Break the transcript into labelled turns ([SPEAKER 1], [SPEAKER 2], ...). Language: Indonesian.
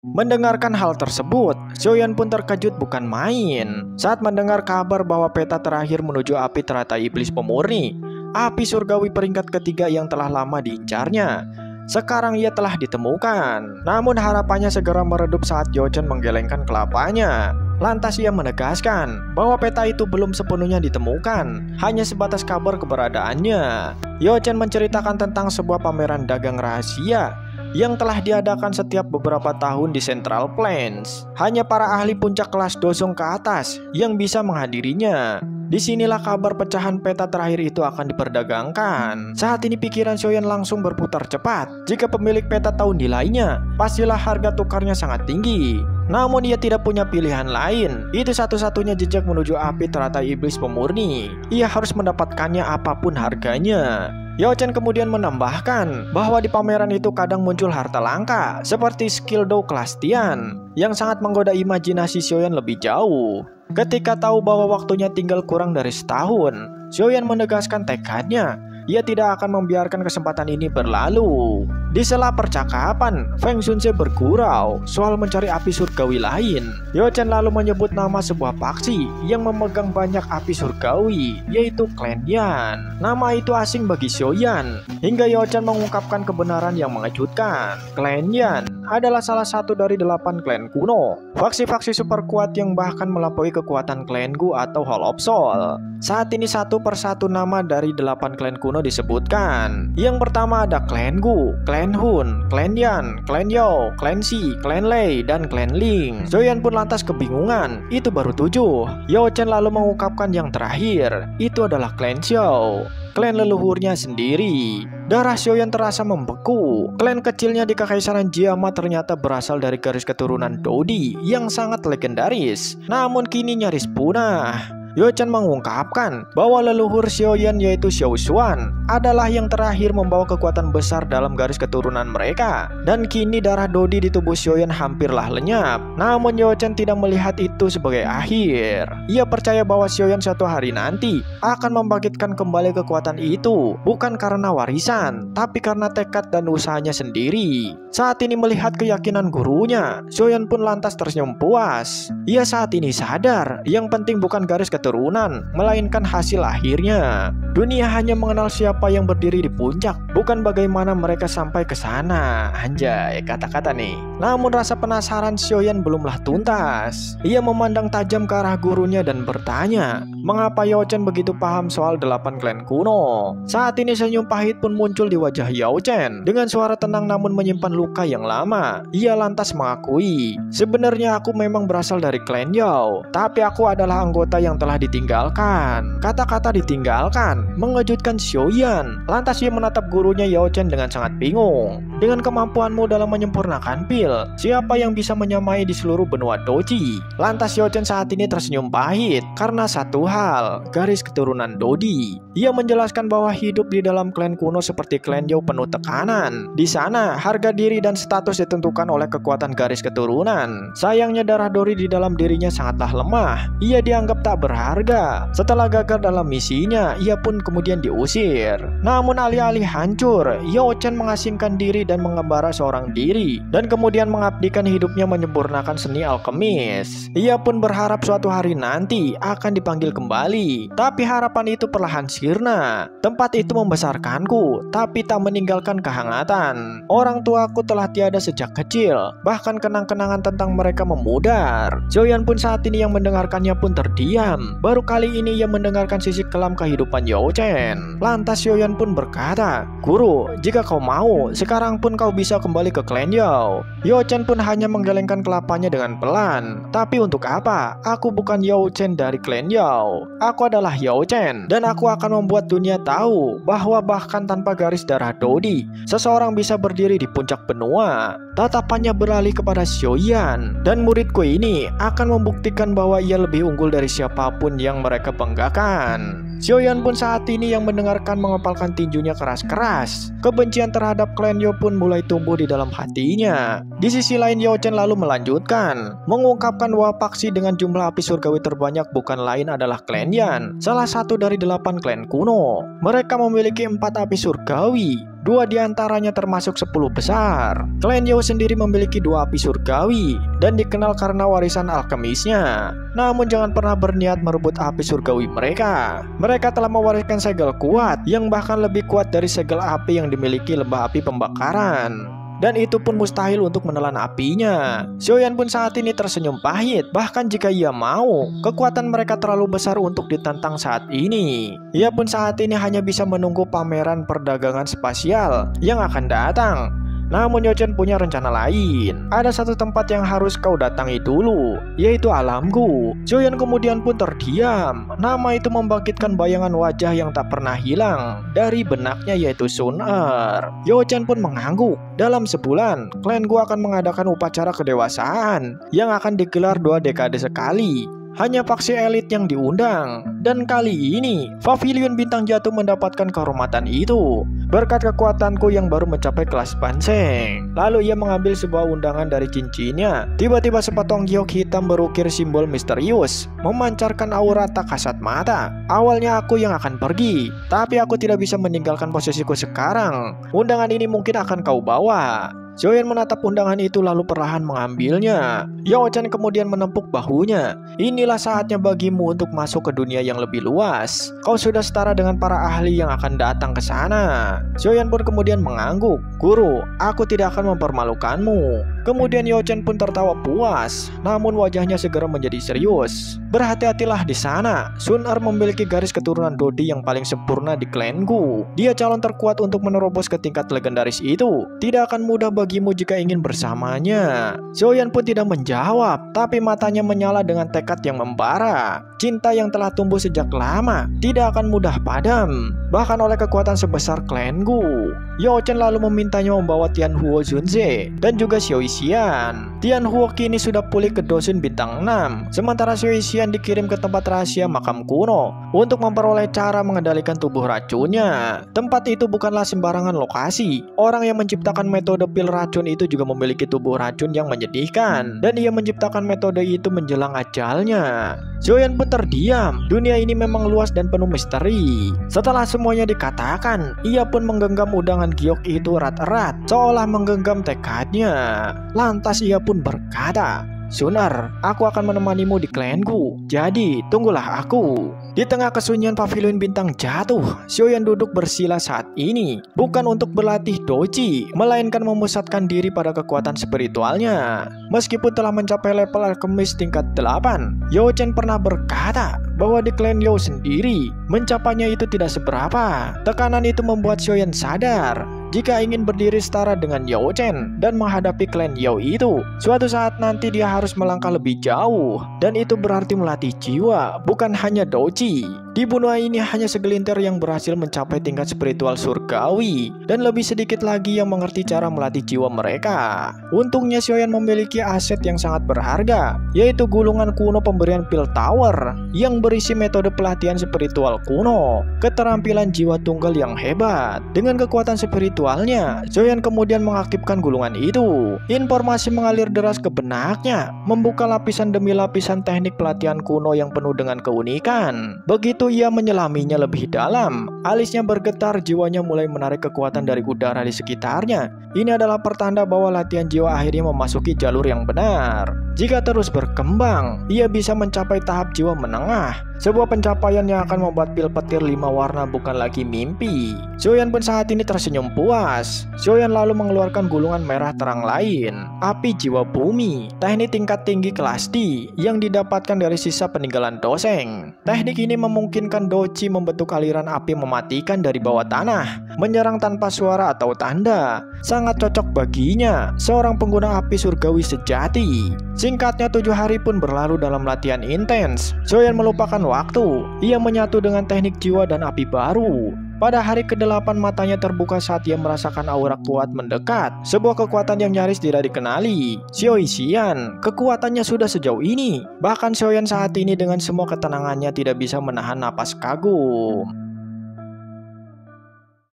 [SPEAKER 1] Mendengarkan hal tersebut, Xiaoyan pun terkejut bukan main saat mendengar kabar bahwa peta terakhir menuju api teratai iblis pemurni, api surgawi peringkat ketiga yang telah lama diincarnya. Sekarang ia telah ditemukan. Namun harapannya segera meredup saat Youchen menggelengkan kelapanya. Lantas ia menegaskan bahwa peta itu belum sepenuhnya ditemukan, hanya sebatas kabar keberadaannya. Youchen menceritakan tentang sebuah pameran dagang rahasia yang telah diadakan setiap beberapa tahun di Central Plains. Hanya para ahli puncak kelas Dosong ke atas yang bisa menghadirinya. Disinilah kabar pecahan peta terakhir itu akan diperdagangkan. Saat ini pikiran Xiaoyan langsung berputar cepat. Jika pemilik peta tahu nilainya, pastilah harga tukarnya sangat tinggi. Namun ia tidak punya pilihan lain. Itu satu-satunya jejak menuju api teratai iblis pemurni. Ia harus mendapatkannya apapun harganya. Youchen kemudian menambahkan bahwa di pameran itu kadang muncul harta langka seperti skill Dou kelas Tian yang sangat menggoda imajinasi Xiaoyan lebih jauh. Ketika tahu bahwa waktunya tinggal kurang dari setahun, Xiaoyan menegaskan tekadnya. Ia tidak akan membiarkan kesempatan ini berlalu. Di sela percakapan, Feng Xunze bergurau soal mencari api surgawi lain. Youchen lalu menyebut nama sebuah faksi yang memegang banyak api surgawi, yaitu Klan Yan. Nama itu asing bagi Xiaoyan, hingga Youchen mengungkapkan kebenaran yang mengejutkan. Klan Yan adalah salah satu dari 8 klan kuno, faksi-faksi super kuat yang bahkan melampaui kekuatan Klan Gu atau Hall of Soul. Saat ini satu persatu nama dari 8 klan kuno disebutkan. Yang pertama ada Klan Gu, Klan Hun, Klan Yan, Klan Yao, Klan Xi, Klan Lei, dan Klan Ling. Xiaoyan pun lantas kebingungan, itu baru 7. Youchen lalu mengungkapkan yang terakhir, itu adalah Klan Xiao, klan leluhurnya sendiri. Darah Xiaoyan terasa membeku. Klan kecilnya di Kekaisaran Jiama ternyata berasal dari garis keturunan Dodi yang sangat legendaris, namun kini nyaris punah. Youchen mengungkapkan bahwa leluhur Xiaoyan yaitu Xiao Xuan adalah yang terakhir membawa kekuatan besar dalam garis keturunan mereka, dan kini darah Dodi di tubuh Xiaoyan hampirlah lenyap. Namun Youchen tidak melihat itu sebagai akhir. Ia percaya bahwa Xiaoyan suatu hari nanti akan membangkitkan kembali kekuatan itu, bukan karena warisan, tapi karena tekad dan usahanya sendiri. Saat ini melihat keyakinan gurunya, Xiaoyan pun lantas tersenyum puas. Ia saat ini sadar, yang penting bukan garis keturunan, melainkan hasil akhirnya. Dunia hanya mengenal siapa yang berdiri di puncak, bukan bagaimana mereka sampai ke sana. Anjay, kata-kata nih. Namun rasa penasaran Xiaoyan belumlah tuntas. Ia memandang tajam ke arah gurunya dan bertanya, mengapa Youchen begitu paham soal 8 klan kuno? Saat ini senyum pahit pun muncul di wajah Youchen. Dengan suara tenang namun menyimpan luka yang lama, ia lantas mengakui, sebenarnya aku memang berasal dari klan Yao, tapi aku adalah anggota yang telah ditinggalkan. Kata-kata ditinggalkan mengejutkan Xiaoyan. Lantas ia menatap gurunya Youchen dengan sangat bingung. Dengan kemampuanmu dalam menyempurnakan pil, siapa yang bisa menyamai di seluruh benua Doji? Lantas Youchen saat ini tersenyum pahit karena satu hal, garis keturunan Dodi. Ia menjelaskan bahwa hidup di dalam klan kuno seperti klan Yao penuh tekanan. Di sana harga diri dan status ditentukan oleh kekuatan garis keturunan. Sayangnya darah Dodi di dalam dirinya sangatlah lemah. Ia dianggap tak berharga. Setelah gagal dalam misinya, ia pun kemudian diusir. Namun alih-alih hancur, Youchen mengasingkan diri dan mengembara seorang diri, dan kemudian mengabdikan hidupnya menyempurnakan seni alkemis. Ia pun berharap suatu hari nanti akan dipanggil kembali, tapi harapan itu perlahan sirna. Tempat itu membesarkanku, tapi tak meninggalkan kehangatan. Orang tuaku telah tiada sejak kecil, bahkan kenang-kenangan tentang mereka memudar. Xiaoyan pun saat ini yang mendengarkannya pun terdiam. Baru kali ini ia mendengarkan sisi kelam kehidupan Youchen. Lantas Xiaoyan pun berkata, "Guru, jika kau mau, sekarang pun kau bisa kembali ke klan Yao." Youchen pun hanya menggelengkan kelapanya dengan pelan. Tapi untuk apa? Aku bukan Youchen dari klan Yao. Aku adalah Youchen, dan aku akan membuat dunia tahu bahwa bahkan tanpa garis darah Dodi, seseorang bisa berdiri di puncak benua. Tatapannya beralih kepada Xiaoyan, dan muridku ini akan membuktikan bahwa ia lebih unggul dari siapapun yang mereka banggakan. Xiaoyan pun saat ini yang mendengarkan mengepalkan tinjunya keras-keras. Kebencian terhadap klan Yao pun mulai tumbuh di dalam hatinya. Di sisi lain Youchen lalu melanjutkan, mengungkapkan bahwa faksi dengan jumlah api surgawi terbanyak bukan lain adalah klan Yan, salah satu dari 8 klan kuno. Mereka memiliki 4 api surgawi, 2 diantaranya termasuk 10 besar. Klan Yao sendiri memiliki 2 api surgawi dan dikenal karena warisan alkemisnya. Namun jangan pernah berniat merebut api surgawi mereka. Mereka telah mewariskan segel kuat yang bahkan lebih kuat dari segel api yang dimiliki lembah api pembakaran. Dan itu pun mustahil untuk menelan apinya. Xiaoyan pun saat ini tersenyum pahit. Bahkan jika ia mau, kekuatan mereka terlalu besar untuk ditantang saat ini. Ia pun saat ini hanya bisa menunggu pameran perdagangan spasial yang akan datang. Namun Youchen punya rencana lain. Ada satu tempat yang harus kau datangi dulu, yaitu alamku. Xiaoyan kemudian pun terdiam. Nama itu membangkitkan bayangan wajah yang tak pernah hilang dari benaknya, yaitu Sun Er. Youchen pun mengangguk. Dalam sebulan, klan gua akan mengadakan upacara kedewasaan yang akan digelar 2 dekade sekali. Hanya faksi elit yang diundang. Dan kali ini, Pavilion Bintang Jatuh mendapatkan kehormatan itu berkat kekuatanku yang baru mencapai kelas Panseng. Lalu ia mengambil sebuah undangan dari cincinnya. Tiba-tiba sepotong giok hitam berukir simbol misterius, memancarkan aura tak kasat mata. Awalnya aku yang akan pergi, tapi aku tidak bisa meninggalkan posisiku sekarang. Undangan ini mungkin akan kau bawa. Xiaoyan menatap undangan itu lalu perlahan mengambilnya. Youchen kemudian menepuk bahunya. Inilah saatnya bagimu untuk masuk ke dunia yang lebih luas. Kau sudah setara dengan para ahli yang akan datang ke sana. Xiaoyan pun kemudian mengangguk. Guru, aku tidak akan mempermalukanmu. Kemudian Youchen pun tertawa puas. Namun wajahnya segera menjadi serius. Berhati-hatilah di sana. Sun Er memiliki garis keturunan Dodi yang paling sempurna di klanku. Dia calon terkuat untuk menerobos ke tingkat legendaris itu. Tidak akan mudah bagimu jika ingin bersamanya. Xiaoyan pun tidak menjawab, tapi matanya menyala dengan tekad yang membara. Cinta yang telah tumbuh sejak lama tidak akan mudah padam, bahkan oleh kekuatan sebesar klanku. Youchen lalu memintanya membawa Tianhuo Zunze dan juga Xiao Xian. Tianhuo kini sudah pulih ke Dosun bintang 6, sementara Xiao Xian dikirim ke tempat rahasia makam kuno untuk memperoleh cara mengendalikan tubuh racunnya. Tempat itu bukanlah sembarangan lokasi. Orang yang menciptakan metode pil racun itu juga memiliki tubuh racun yang menyedihkan, dan ia menciptakan metode itu menjelang ajalnya. Xiaoyan pun terdiam. Dunia ini memang luas dan penuh misteri. Setelah semuanya dikatakan, ia pun menggenggam undangan giok itu erat-erat, seolah menggenggam tekadnya. Lantas ia pun berkata, Sun Er, aku akan menemanimu di klanku, jadi tunggulah aku. Di tengah kesunyian Pavilion Bintang Jatuh, Xiaoyan duduk bersila saat ini, bukan untuk berlatih doji, melainkan memusatkan diri pada kekuatan spiritualnya. Meskipun telah mencapai level alkemis tingkat 8, Youchen pernah berkata bahwa di klan Yao sendiri, mencapainya itu tidak seberapa. Tekanan itu membuat Xiaoyan sadar, jika ingin berdiri setara dengan Youchen dan menghadapi klan Yao itu, suatu saat nanti dia harus melangkah lebih jauh. Dan itu berarti melatih jiwa, bukan hanya doji. Di benua ini hanya segelintir yang berhasil mencapai tingkat spiritual surgawi, dan lebih sedikit lagi yang mengerti cara melatih jiwa mereka. Untungnya Xiaoyan memiliki aset yang sangat berharga, yaitu gulungan kuno pemberian Pil Tower yang berisi metode pelatihan spiritual kuno, keterampilan jiwa tunggal yang hebat. Dengan kekuatan spiritualnya, Xiaoyan kemudian mengaktifkan gulungan itu. Informasi mengalir deras ke benaknya, membuka lapisan demi lapisan teknik pelatihan kuno yang penuh dengan keunikan. Begitu ia menyelaminya lebih dalam, alisnya bergetar, jiwanya mulai menarik kekuatan dari udara di sekitarnya. Ini adalah pertanda bahwa latihan jiwa akhirnya memasuki jalur yang benar. Jika terus berkembang, ia bisa mencapai tahap jiwa menengah, sebuah pencapaian yang akan membuat pil petir 5 warna bukan lagi mimpi. Xiaoyan pun saat ini tersenyum puas. Xiaoyan lalu mengeluarkan gulungan merah terang lain, api jiwa bumi, teknik tingkat tinggi kelas D yang didapatkan dari sisa peninggalan Doseng. Teknik ini memungkinkan doji membentuk aliran api mematikan dari bawah tanah, menyerang tanpa suara atau tanda. Sangat cocok baginya, seorang pengguna api surgawi sejati. Singkatnya 7 hari pun berlalu dalam latihan intens. Xiaoyan melupakan waktu. Ia menyatu dengan teknik jiwa dan api baru. Pada hari ke-8 matanya terbuka saat ia merasakan aura kuat mendekat. Sebuah kekuatan yang nyaris tidak dikenali. Xiao Xian, kekuatannya sudah sejauh ini. Bahkan Xiaoyan saat ini dengan semua ketenangannya tidak bisa menahan napas kagum.